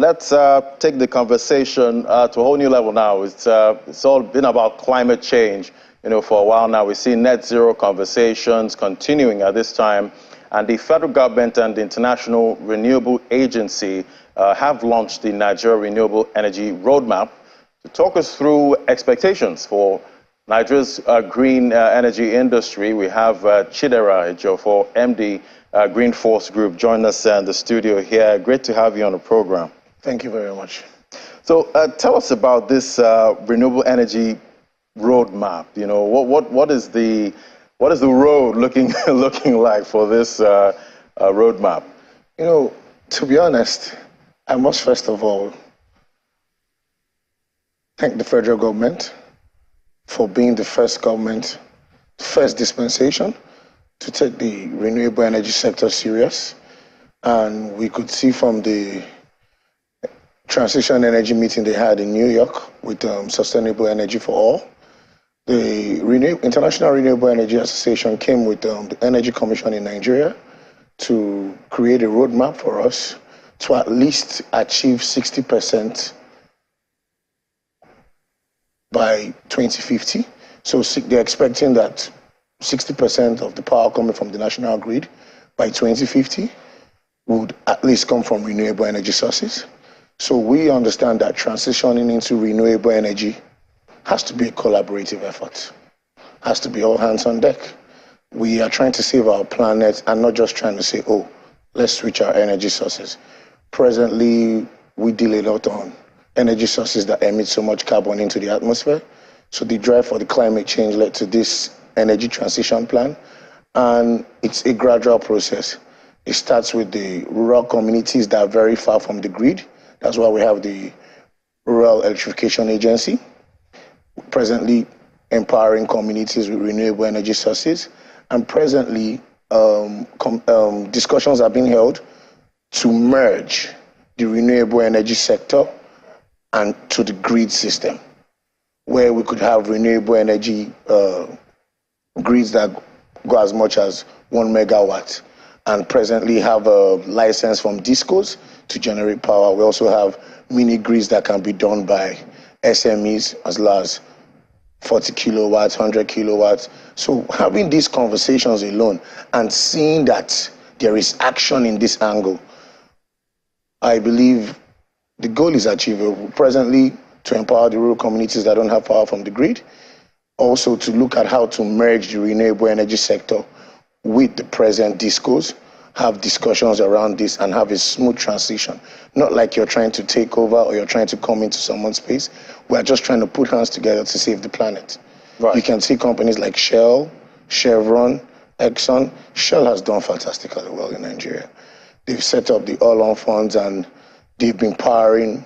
let's take the conversation to a whole new level now. It's all been about climate change, for a while now. We see net zero conversations continuing at this time, and the federal government and the International Renewable Agency have launched the Nigeria Renewable Energy Roadmap to talk us through expectations for Nigeria's green energy industry. We have Chidera Ejiofor, MD, Green Force Group, join us in the studio here. Great to have you on the program. Thank you very much. So tell us about this renewable energy roadmap. What is the road looking like for this roadmap? To be honest, I must first of all thank the federal government for being the first government, first dispensation to take the renewable energy sector serious. And we could see from the transition energy meeting they had in New York with Sustainable Energy for All, the International Renewable Energy Association came with the Energy Commission in Nigeria to create a roadmap for us to at least achieve 60% by 2050. So they're expecting that 60% of the power coming from the national grid by 2050 would at least come from renewable energy sources. So we understand that transitioning into renewable energy has to be a collaborative effort, has to be all hands on deck. We are trying to save our planet and not just trying to say, oh, let's switch our energy sources. Presently, we deal a lot on energy sources that emit so much carbon into the atmosphere. So the drive for the climate change led to this energy transition plan. And it's a gradual process. It starts with the rural communities that are very far from the grid. That's why we have the Rural Electrification Agency, presently empowering communities with renewable energy sources. And presently, discussions are being held to merge the renewable energy sector and to the grid system, where we could have renewable energy grids that go as much as 1 megawatt, and presently have a license from discos to generate power. We also have mini grids that can be done by SMEs as low as 40 kilowatts, 100 kilowatts. So having these conversations alone and seeing that there is action in this angle, I believe the goal is achievable. Presently, to empower the rural communities that don't have power from the grid, also to look at how to merge the renewable energy sector with the present discos, have discussions around this and have a smooth transition. Not like you're trying to take over or you're trying to come into someone's space. We're just trying to put hands together to save the planet. Right. You can see companies like Shell, Chevron, Exxon. Shell has done fantastically well in Nigeria. They've set up the all-on funds and they've been powering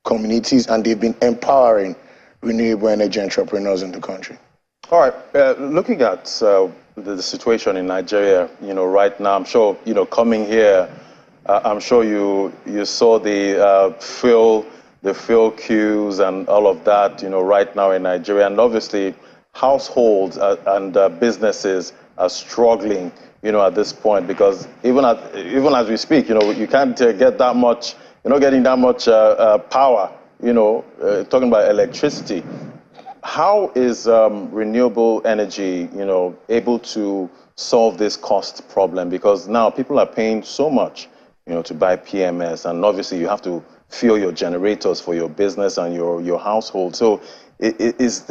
communities and they've been empowering renewable energy entrepreneurs in the country. All right, looking at the situation in Nigeria, right now, I'm sure, coming here, I'm sure you saw the fuel queues and all of that, right now in Nigeria. And obviously, households and businesses are struggling, at this point, because even as we speak, you can't get that much, you're not getting that much power, talking about electricity. How is renewable energy, able to solve this cost problem? Because now people are paying so much, to buy PMS, and obviously you have to fuel your generators for your business and your household. So is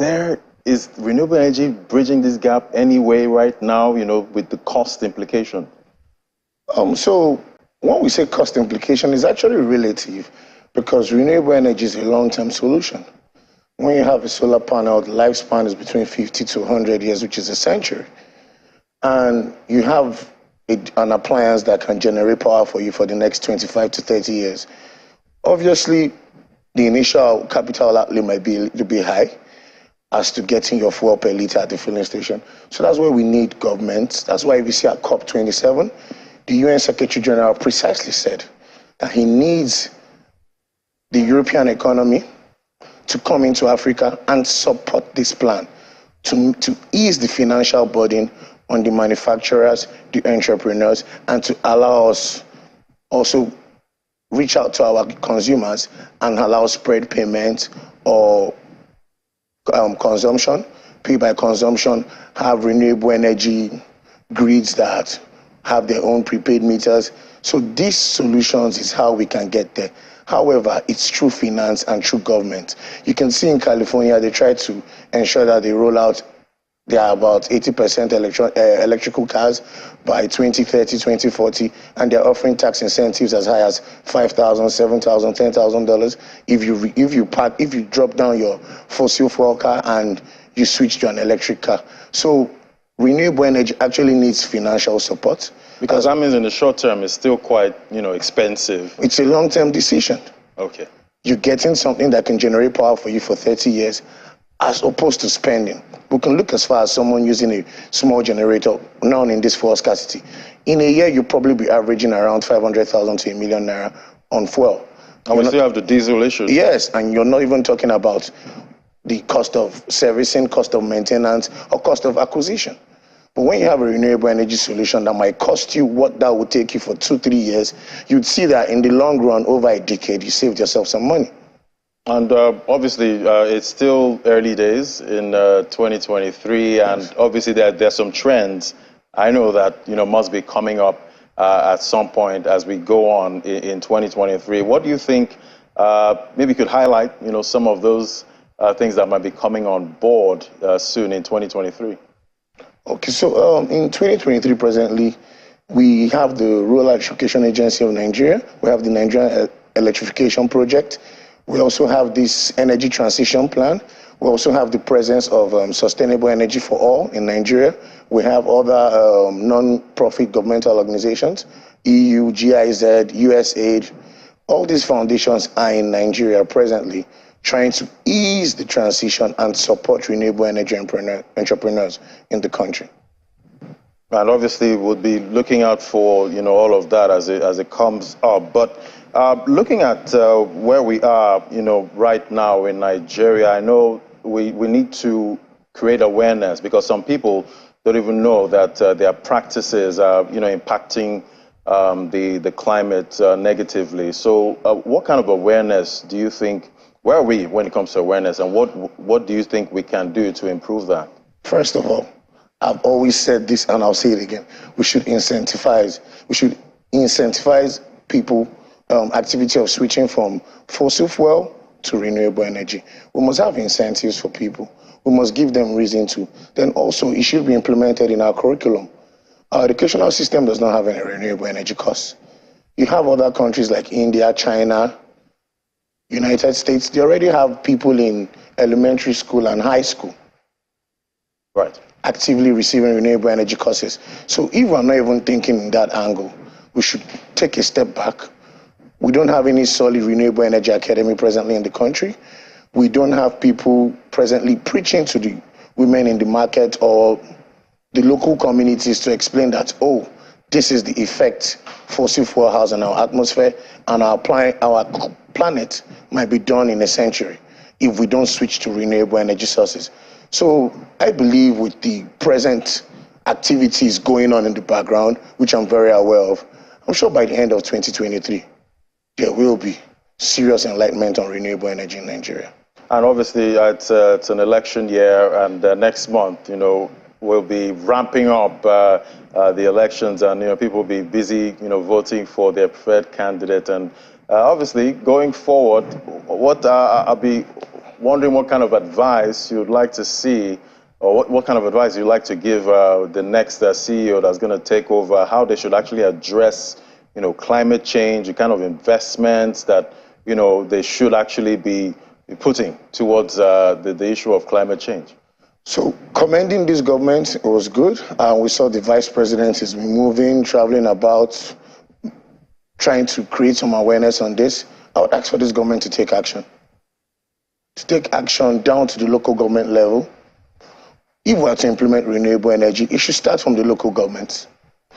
renewable energy bridging this gap anyway right now, with the cost implication? So when we say cost implication, it's actually relative, because renewable energy is a long-term solution. When you have a solar panel, the lifespan is between 50 to 100 years, which is a century. And you have an appliance that can generate power for you for the next 25 to 30 years. Obviously, the initial capital outlay might be a little bit high as to getting your fuel per liter at the filling station. So that's why we need governments. That's why if you see at COP27, the UN Secretary General precisely said that he needs the European economy to come into Africa and support this plan to ease the financial burden on the manufacturers, the entrepreneurs, and to allow us also reach out to our consumers and allow spread payment or consumption, pay by consumption, have renewable energy grids that have their own prepaid meters. So these solutions is how we can get there. However, it's through finance and through government. You can see in California, they try to ensure that they roll out, there are about 80% electrical cars by 2030, 2040, and they're offering tax incentives as high as $5,000, $7,000, $10,000 if you drop down your fossil fuel car and you switch to an electric car. So renewable energy actually needs financial support. Because that means in the short term, it's still quite, expensive. It's a long-term decision. Okay. You're getting something that can generate power for you for 30 years as opposed to spending. We can look as far as someone using a small generator now in this fuel scarcity. In a year, you'll probably be averaging around 500,000 to $1,000,000 on fuel. And we still have the diesel issue. Yes, and you're not even talking about the cost of servicing, cost of maintenance, or cost of acquisition. But when you have a renewable energy solution that might cost you what that would take you for 2-3 years, you'd see that in the long run, over a decade, you saved yourself some money. And obviously, it's still early days in 2023, and obviously there's some trends I know that must be coming up at some point as we go on in 2023. What do you think? Maybe you could highlight some of those things that might be coming on board soon in 2023. Okay, so in 2023 presently, we have the Rural Electrification Agency of Nigeria. We have the Nigerian Electrification Project. We also have this Energy Transition Plan. We also have the presence of Sustainable Energy for All in Nigeria. We have other non-profit governmental organizations, EU, GIZ, USAID. All these foundations are in Nigeria presently, trying to ease the transition and support renewable energy entrepreneurs in the country. And obviously, we'll be looking out for all of that as it comes up. But looking at where we are, right now in Nigeria, I know we need to create awareness because some people don't even know that their practices are, impacting the climate negatively. So, what kind of awareness do you think? Where are we when it comes to awareness, and what do you think we can do to improve that? First of all, I've always said this, and I'll say it again. We should incentivize people activity of switching from fossil fuel to renewable energy. We must have incentives for people. We must give them reason to. Then also, it should be implemented in our curriculum. Our educational system does not have any renewable energy costs. You have other countries like India, China, United States, they already have people in elementary school and high school, right, actively receiving renewable energy courses. So if we're not even thinking in that angle, we should take a step back. We don't have any solid renewable energy academy presently in the country. We don't have people presently preaching to the women in the market or the local communities to explain that, oh, this is the effect fossil fuel has on our atmosphere, and our planet might be done in a century if we don't switch to renewable energy sources. So I believe with the present activities going on in the background, which I'm very aware of, I'm sure by the end of 2023, there will be serious enlightenment on renewable energy in Nigeria. And obviously, it's an election year, and next month, we'll be ramping up the elections, and people will be busy, voting for their preferred candidate. And obviously, going forward, I'll be wondering what kind of advice you'd like to see, or what kind of advice you'd like to give the next CEO that's going to take over, how they should actually address, climate change, the kind of investments that, they should actually be putting towards the issue of climate change. So commending this government, it was good. We saw the vice president is moving, traveling about, trying to create some awareness on this. I would ask for this government to take action. To take action down to the local government level. If we are to implement renewable energy, it should start from the local governments.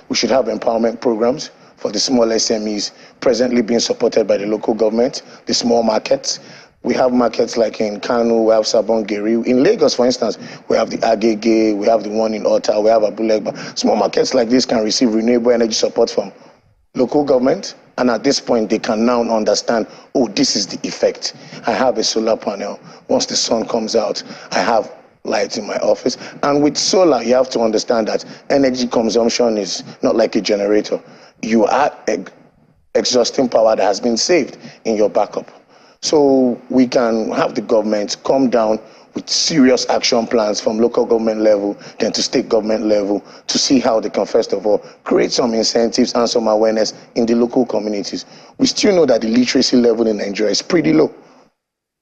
We should have empowerment programs for the small SMEs presently being supported by the local government, the small markets. We have markets like in Kano, we have Sabongeri. In Lagos, for instance, we have the Agege, we have the one in Ota, we have Abulegba. Small markets like this can receive renewable energy support from local government, and at this point, they can now understand, oh, this is the effect. I have a solar panel. Once the sun comes out, I have light in my office. And with solar, you have to understand that energy consumption is not like a generator. You are exhausting power that has been saved in your backup. So we can have the government come down with serious action plans from local government level, then to state government level, to see how they can, first of all, create some incentives and some awareness in the local communities. We still know that the literacy level in Nigeria is pretty low.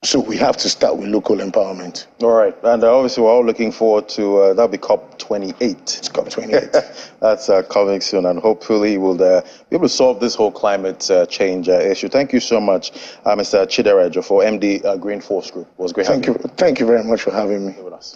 So we have to start with local empowerment. All right. And obviously, we're all looking forward to, that'll be COP28. It's COP28. That's coming soon. And hopefully we'll be able to solve this whole climate change issue. Thank you so much, Mr. Chiderejo, for MD Green Force Group. It was great having you. Thank you very much for having me. With us.